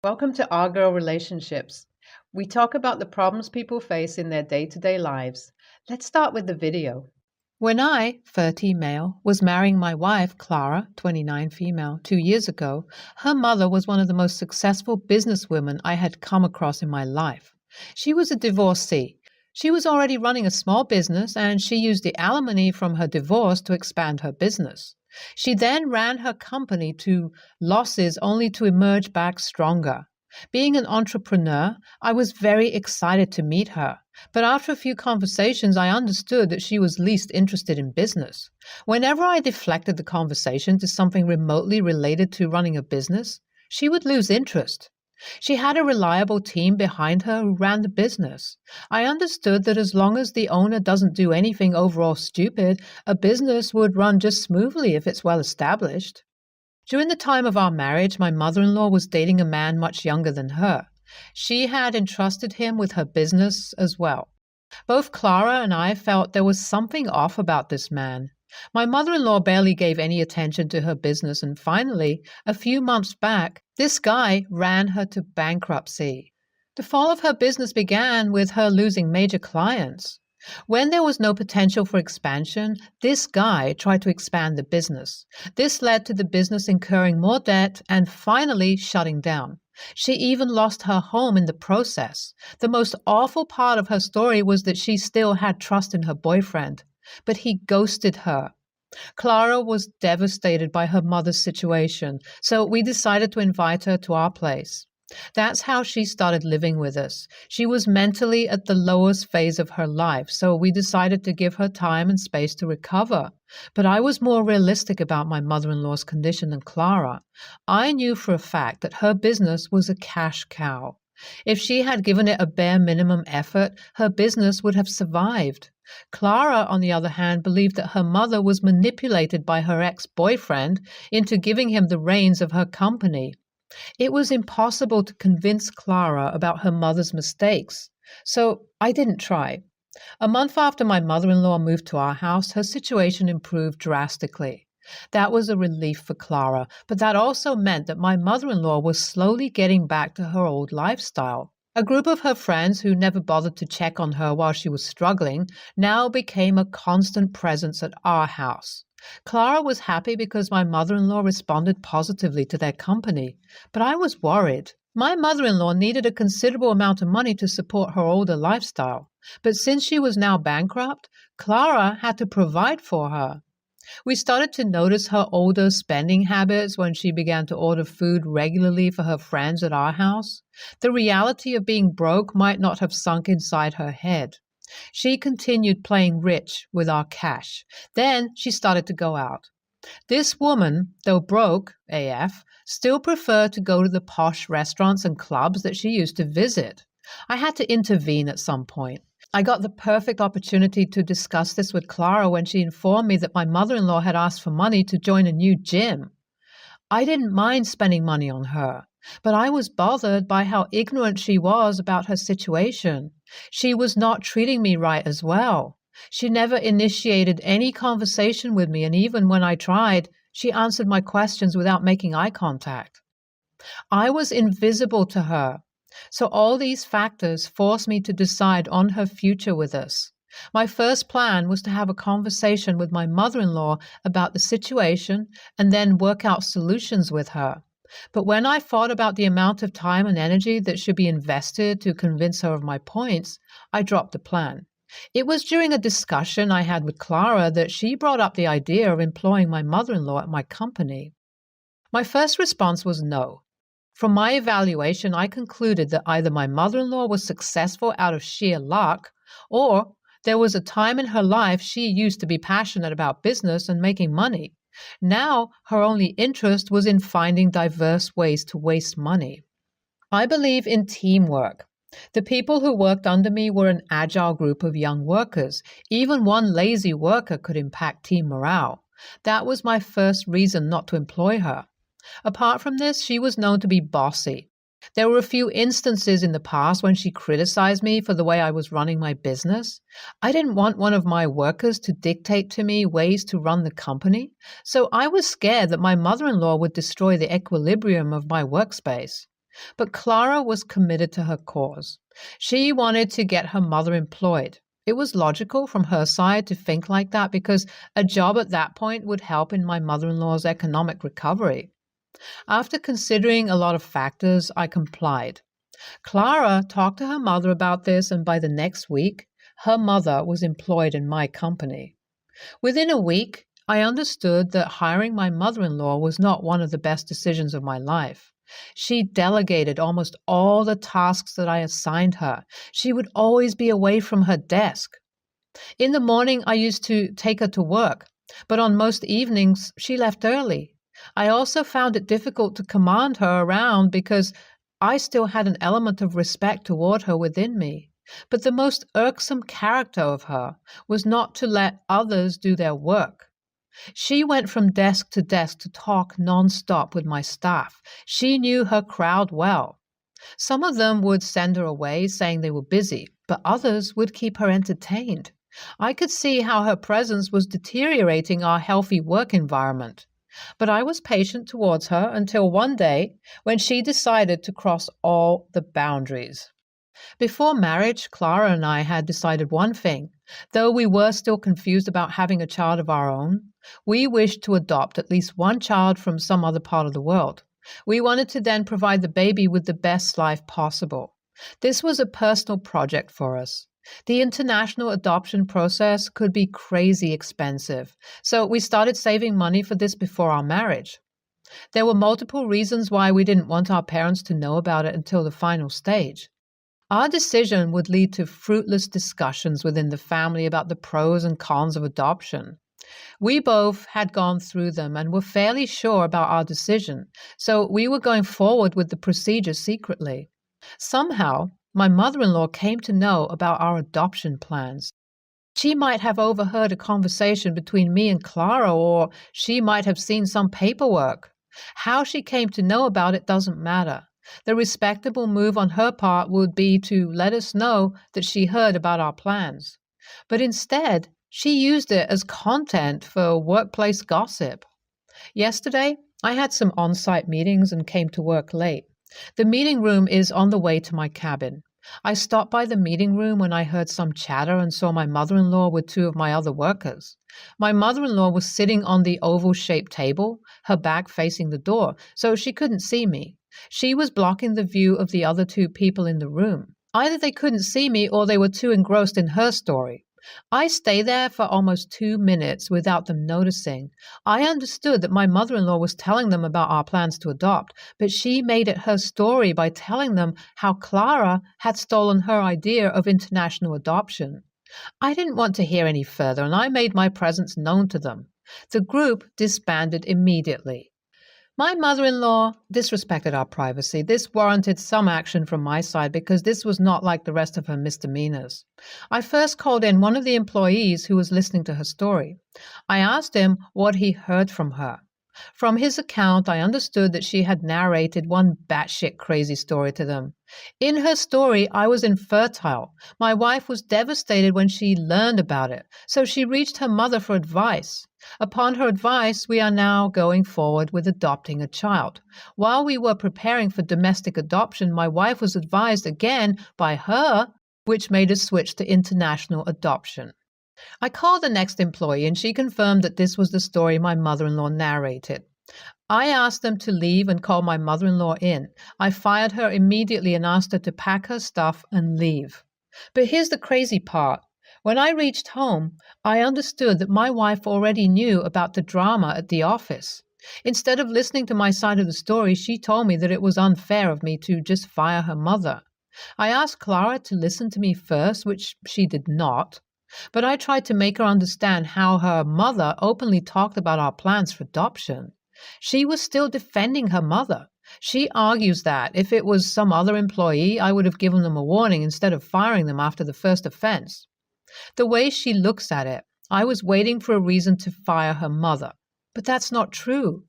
Welcome to Our Girl Relationships. We talk about the problems people face in their day-to-day lives. Let's start with the video. When I, 30 male, was marrying my wife, Clara, 29 female, 2 years ago, her mother was one of the most successful businesswomen I had come across in my life. She was a divorcee. She was already running a small business and she used the alimony from her divorce to expand her business. She then ran her company to losses only to emerge back stronger. Being an entrepreneur, I was very excited to meet her. But after a few conversations, I understood that she was least interested in business. Whenever I deflected the conversation to something remotely related to running a business, she would lose interest. She had a reliable team behind her who ran the business. I understood that as long as the owner doesn't do anything overall stupid, a business would run just smoothly if it's well established. During the time of our marriage, my mother-in-law was dating a man much younger than her. She had entrusted him with her business as well. Both Clara and I felt there was something off about this man. My mother-in-law barely gave any attention to her business, and finally, a few months back, this guy ran her to bankruptcy. The fall of her business began with her losing major clients. When there was no potential for expansion, this guy tried to expand the business. This led to the business incurring more debt and finally shutting down. She even lost her home in the process. The most awful part of her story was that she still had trust in her boyfriend, but he ghosted her. Clara was devastated by her mother's situation, so we decided to invite her to our place. That's how she started living with us. She was mentally at the lowest phase of her life, so we decided to give her time and space to recover. But I was more realistic about my mother-in-law's condition than Clara. I knew for a fact that her business was a cash cow. If she had given it a bare minimum effort, her business would have survived. Clara, on the other hand, believed that her mother was manipulated by her ex-boyfriend into giving him the reins of her company. It was impossible to convince Clara about her mother's mistakes, so I didn't try. A month after my mother-in-law moved to our house, her situation improved drastically. That was a relief for Clara, but that also meant that my mother-in-law was slowly getting back to her old lifestyle. A group of her friends who never bothered to check on her while she was struggling now became a constant presence at our house. Clara was happy because my mother-in-law responded positively to their company, but I was worried. My mother-in-law needed a considerable amount of money to support her older lifestyle, but since she was now bankrupt, Clara had to provide for her. We started to notice her older spending habits when she began to order food regularly for her friends at our house. The reality of being broke might not have sunk inside her head. She continued playing rich with our cash. Then she started to go out. This woman, though broke AF, still preferred to go to the posh restaurants and clubs that she used to visit. I had to intervene at some point. I got the perfect opportunity to discuss this with Clara when she informed me that my mother-in-law had asked for money to join a new gym. I didn't mind spending money on her, but I was bothered by how ignorant she was about her situation. She was not treating me right as well. She never initiated any conversation with me, and even when I tried, she answered my questions without making eye contact. I was invisible to her. So all these factors forced me to decide on her future with us. My first plan was to have a conversation with my mother-in-law about the situation and then work out solutions with her. But when I thought about the amount of time and energy that should be invested to convince her of my points, I dropped the plan. It was during a discussion I had with Clara that she brought up the idea of employing my mother-in-law at my company. My first response was no. From my evaluation, I concluded that either my mother-in-law was successful out of sheer luck, or there was a time in her life she used to be passionate about business and making money. Now, her only interest was in finding diverse ways to waste money. I believe in teamwork. The people who worked under me were an agile group of young workers. Even one lazy worker could impact team morale. That was my first reason not to employ her. Apart from this, she was known to be bossy. There were a few instances in the past when she criticized me for the way I was running my business. I didn't want one of my workers to dictate to me ways to run the company, so I was scared that my mother-in-law would destroy the equilibrium of my workspace. But Clara was committed to her cause. She wanted to get her mother employed. It was logical from her side to think like that because a job at that point would help in my mother-in-law's economic recovery. After considering a lot of factors, I complied. Clara talked to her mother about this, and by the next week, her mother was employed in my company. Within a week, I understood that hiring my mother-in-law was not one of the best decisions of my life. She delegated almost all the tasks that I assigned her. She would always be away from her desk. In the morning, I used to take her to work, but on most evenings, she left early. I also found it difficult to command her around because I still had an element of respect toward her within me. But the most irksome character of her was not to let others do their work. She went from desk to desk to talk nonstop with my staff. She knew her crowd well. Some of them would send her away saying they were busy, but others would keep her entertained. I could see how her presence was deteriorating our healthy work environment. But I was patient towards her until one day when she decided to cross all the boundaries. Before marriage, Clara and I had decided one thing. Though we were still confused about having a child of our own, we wished to adopt at least one child from some other part of the world. We wanted to then provide the baby with the best life possible. This was a personal project for us. The international adoption process could be crazy expensive, so we started saving money for this before our marriage. There were multiple reasons why we didn't want our parents to know about it until the final stage. Our decision would lead to fruitless discussions within the family about the pros and cons of adoption. We both had gone through them and were fairly sure about our decision, so we were going forward with the procedure secretly. Somehow, my mother-in-law came to know about our adoption plans. She might have overheard a conversation between me and Clara, or she might have seen some paperwork. How she came to know about it doesn't matter. The respectable move on her part would be to let us know that she heard about our plans. But instead, she used it as content for workplace gossip. Yesterday, I had some on-site meetings and came to work late. The meeting room is on the way to my cabin. I stopped by the meeting room when I heard some chatter and saw my mother-in-law with two of my other workers. My mother-in-law was sitting on the oval-shaped table, her back facing the door, so she couldn't see me. She was blocking the view of the other two people in the room. Either they couldn't see me or they were too engrossed in her story. I stayed there for almost 2 minutes without them noticing. I understood that my mother-in-law was telling them about our plans to adopt, but she made it her story by telling them how Clara had stolen her idea of international adoption. I didn't want to hear any further, and I made my presence known to them. The group disbanded immediately. My mother-in-law disrespected our privacy. This warranted some action from my side because this was not like the rest of her misdemeanors. I first called in one of the employees who was listening to her story. I asked him what he heard from her. From his account, I understood that she had narrated one batshit crazy story to them. In her story, I was infertile. My wife was devastated when she learned about it, so she reached her mother for advice. Upon her advice, we are now going forward with adopting a child. While we were preparing for domestic adoption, my wife was advised again by her, which made us switch to international adoption. I called the next employee and she confirmed that this was the story my mother-in-law narrated. I asked them to leave and call my mother-in-law in. I fired her immediately and asked her to pack her stuff and leave. But here's the crazy part. When I reached home, I understood that my wife already knew about the drama at the office. Instead of listening to my side of the story, she told me that it was unfair of me to just fire her mother. I asked Clara to listen to me first, which she did not. But I tried to make her understand how her mother openly talked about our plans for adoption. She was still defending her mother. She argues that if it was some other employee, I would have given them a warning instead of firing them after the first offense. The way she looks at it, I was waiting for a reason to fire her mother. But that's not true.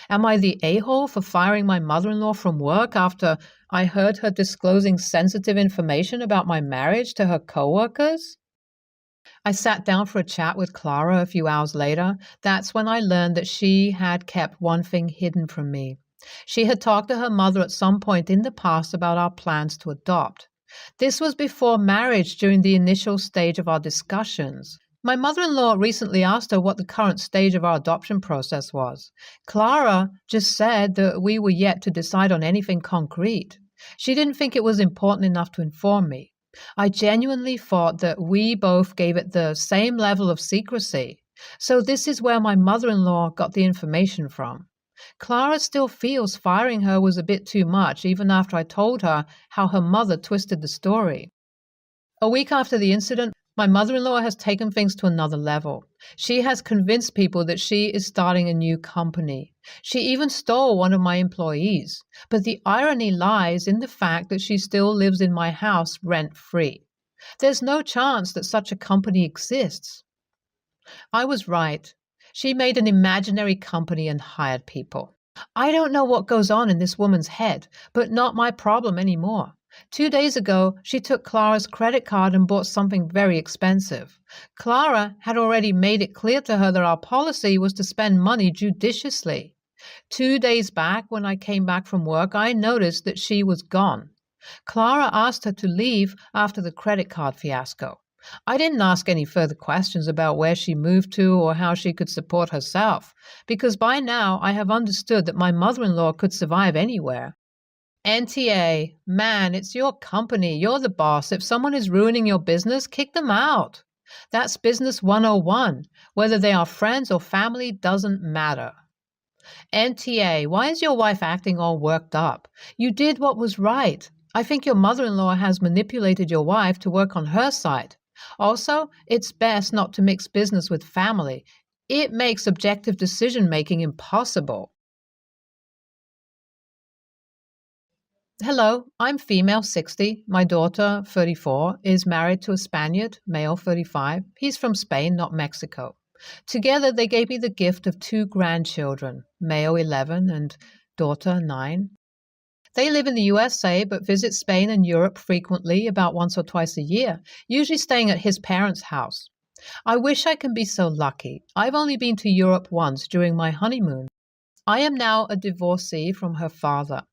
Am I the a-hole for firing my mother-in-law from work after I heard her disclosing sensitive information about my marriage to her coworkers? I sat down for a chat with Clara a few hours later. That's when I learned that she had kept one thing hidden from me. She had talked to her mother at some point in the past about our plans to adopt. This was before marriage, during the initial stage of our discussions. My mother-in-law recently asked her what the current stage of our adoption process was. Clara just said that we were yet to decide on anything concrete. She didn't think it was important enough to inform me. I genuinely thought that we both gave it the same level of secrecy. So this is where my mother-in-law got the information from. Clara still feels firing her was a bit too much, even after I told her how her mother twisted the story. A week after the incident, my mother-in-law has taken things to another level. She has convinced people that she is starting a new company. She even stole one of my employees. But the irony lies in the fact that she still lives in my house rent-free. There's no chance that such a company exists. I was right. She made an imaginary company and hired people. I don't know what goes on in this woman's head, but not my problem anymore. 2 days ago, she took Clara's credit card and bought something very expensive. Clara had already made it clear to her that our policy was to spend money judiciously. 2 days back, when I came back from work, I noticed that she was gone. Clara asked her to leave after the credit card fiasco. I didn't ask any further questions about where she moved to or how she could support herself, because by now I have understood that my mother-in-law could survive anywhere. NTA, man, it's your company. You're the boss. If someone is ruining your business, kick them out. That's business 101. Whether they are friends or family doesn't matter. NTA, why is your wife acting all worked up? You did what was right. I think your mother-in-law has manipulated your wife to work on her side. Also, it's best not to mix business with family. It makes objective decision-making impossible. Hello, I'm female 60. My daughter, 34, is married to a Spaniard, male 35. He's from Spain, not Mexico. Together, they gave me the gift of 2 grandchildren, male 11 and daughter 9. They live in the USA but visit Spain and Europe frequently, about once or twice a year, usually staying at his parents' house. I wish I can be so lucky. I've only been to Europe once during my honeymoon. I am now a divorcee from her father.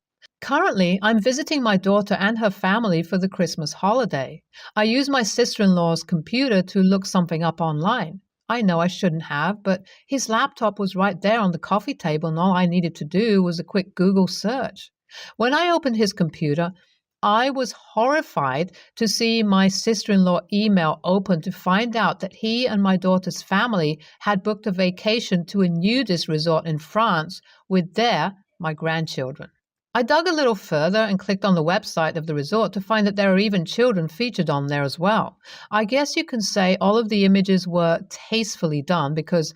Currently, I'm visiting my daughter and her family for the Christmas holiday. I use my sister-in-law's computer to look something up online. I know I shouldn't have, but his laptop was right there on the coffee table and all I needed to do was a quick Google search. When I opened his computer, I was horrified to see my sister-in-law email open to find out that he and my daughter's family had booked a vacation to a nudist resort in France with my grandchildren. I dug a little further and clicked on the website of the resort to find that there are even children featured on there as well. I guess you can say all of the images were tastefully done because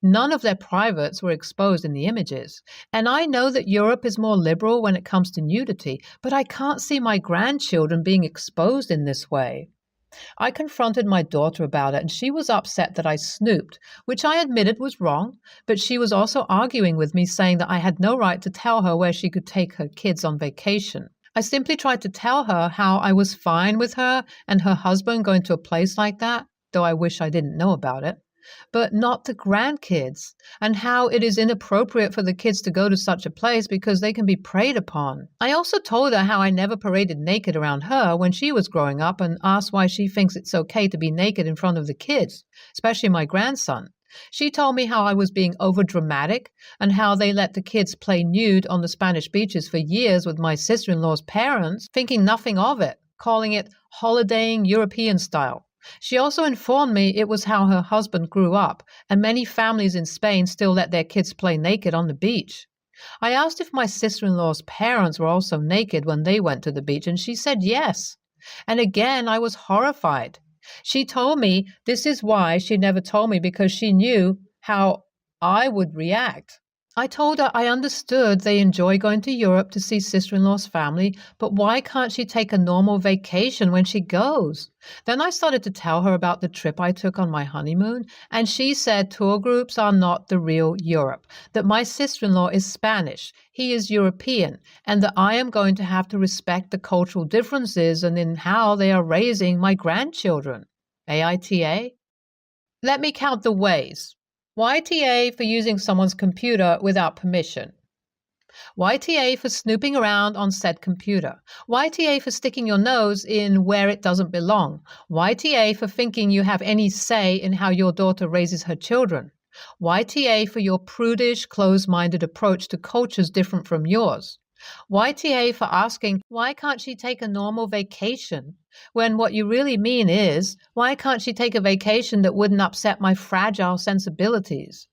none of their privates were exposed in the images. And I know that Europe is more liberal when it comes to nudity, but I can't see my grandchildren being exposed in this way. I confronted my daughter about it, and she was upset that I snooped, which I admitted was wrong, but she was also arguing with me, saying that I had no right to tell her where she could take her kids on vacation. I simply tried to tell her how I was fine with her and her husband going to a place like that, though I wish I didn't know about it, but not the grandkids, and how it is inappropriate for the kids to go to such a place because they can be preyed upon. I also told her how I never paraded naked around her when she was growing up and asked why she thinks it's okay to be naked in front of the kids, especially my grandson. She told me how I was being overdramatic and how they let the kids play nude on the Spanish beaches for years with my sister-in-law's parents, thinking nothing of it, calling it holidaying European style. She also informed me it was how her husband grew up, and many families in Spain still let their kids play naked on the beach. I asked if my sister-in-law's parents were also naked when they went to the beach, and she said yes. And again, I was horrified. She told me this is why she never told me, because she knew how I would react. I told her I understood they enjoy going to Europe to see sister-in-law's family, but why can't she take a normal vacation when she goes? Then I started to tell her about the trip I took on my honeymoon, and she said tour groups are not the real Europe, that my sister-in-law is Spanish, he is European, and that I am going to have to respect the cultural differences and in how they are raising my grandchildren. AITA? Let me count the ways. YTA for using someone's computer without permission. YTA for snooping around on said computer. YTA for sticking your nose in where it doesn't belong. YTA for thinking you have any say in how your daughter raises her children. YTA for your prudish, closed-minded approach to cultures different from yours. YTA for asking, why can't she take a normal vacation? When what you really mean is, why can't she take a vacation that wouldn't upset my fragile sensibilities?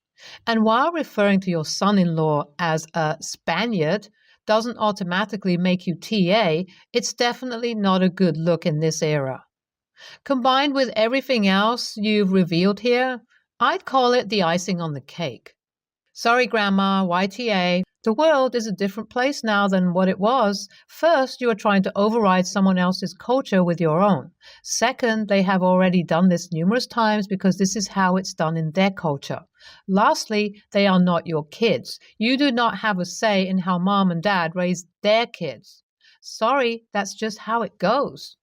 And while referring to your son-in-law as a Spaniard doesn't automatically make you TA, it's definitely not a good look in this era. Combined with everything else you've revealed here, I'd call it the icing on the cake. Sorry, Grandma, YTA. The world is a different place now than what it was. First, you are trying to override someone else's culture with your own. Second, they have already done this numerous times because this is how it's done in their culture. Lastly, they are not your kids. You do not have a say in how mom and dad raise their kids. Sorry, that's just how it goes.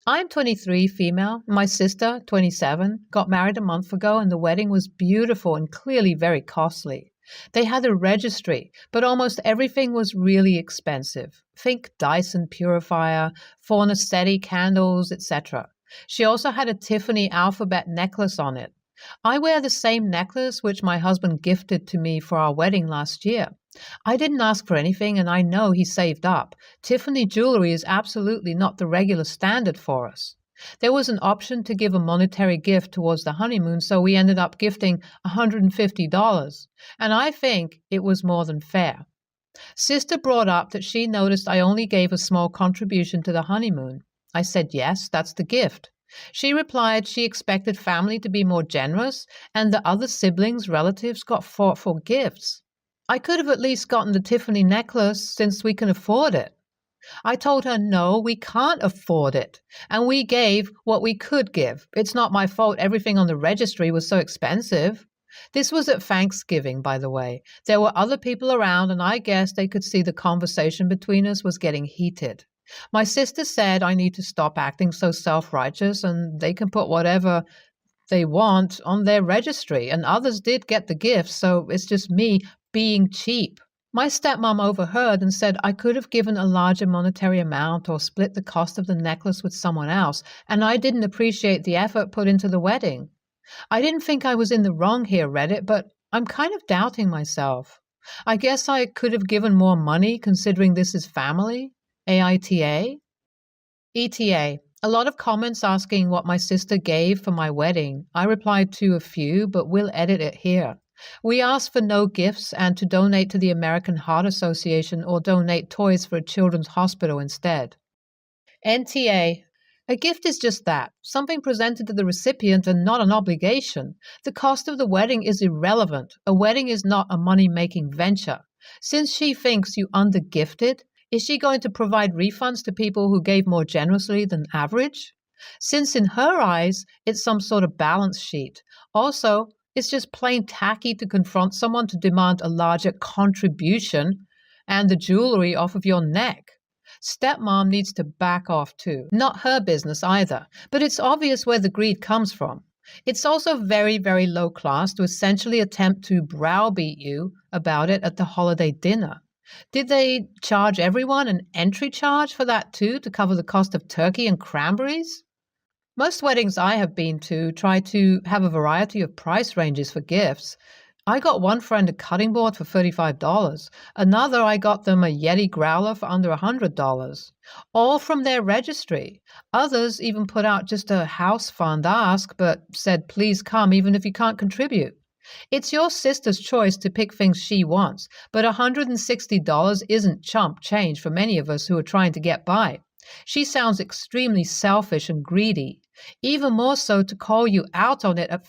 I'm 23, female. My sister, 27, got married a month ago and the wedding was beautiful and clearly very costly. They had a registry, but almost everything was really expensive. Think Dyson purifier, Fornacetti candles, etc. She also had a Tiffany alphabet necklace on it. I wear the same necklace which my husband gifted to me for our wedding last year. I didn't ask for anything and I know he saved up. Tiffany jewelry is absolutely not the regular standard for us. There was an option to give a monetary gift towards the honeymoon, so we ended up gifting $150, and I think it was more than fair. Sister brought up that she noticed I only gave a small contribution to the honeymoon. I said, yes, that's the gift. She replied she expected family to be more generous and the other siblings, relatives got thoughtful gifts. I could have at least gotten the Tiffany necklace since we can afford it. I told her, no, we can't afford it. And we gave what we could give. It's not my fault everything on the registry was so expensive. This was at Thanksgiving, by the way. There were other people around and I guess they could see the conversation between us was getting heated. My sister said I need to stop acting so self-righteous and they can put whatever they want on their registry. And others did get the gifts, so it's just me being cheap. My stepmom overheard and said I could have given a larger monetary amount or split the cost of the necklace with someone else, and I didn't appreciate the effort put into the wedding. I didn't think I was in the wrong here, Reddit, but I'm kind of doubting myself. I guess I could have given more money considering this is family. AITA? ETA. A lot of comments asking what my sister gave for my wedding. I replied to a few, but we'll edit it here. We asked for no gifts and to donate to the American Heart Association or donate toys for a children's hospital instead. NTA. A gift is just that, something presented to the recipient and not an obligation. The cost of the wedding is irrelevant. A wedding is not a money-making venture. Since she thinks you under-gifted, is she going to provide refunds to people who gave more generously than average? Since in her eyes, it's some sort of balance sheet. Also, it's just plain tacky to confront someone to demand a larger contribution and the jewelry off of your neck. Stepmom needs to back off too. Not her business either, but it's obvious where the greed comes from. It's also very, very low class to essentially attempt to browbeat you about it at the holiday dinner. Did they charge everyone an entry charge for that too, to cover the cost of turkey and cranberries? Most weddings I have been to try to have a variety of price ranges for gifts. I got one friend a cutting board for $35. Another, I got them a Yeti growler for under $100. All from their registry. Others even put out just a house fund ask, but said please come even if you can't contribute. It's your sister's choice to pick things she wants, but $160 isn't chump change for many of us who are trying to get by. She sounds extremely selfish and greedy, even more so to call you out on it at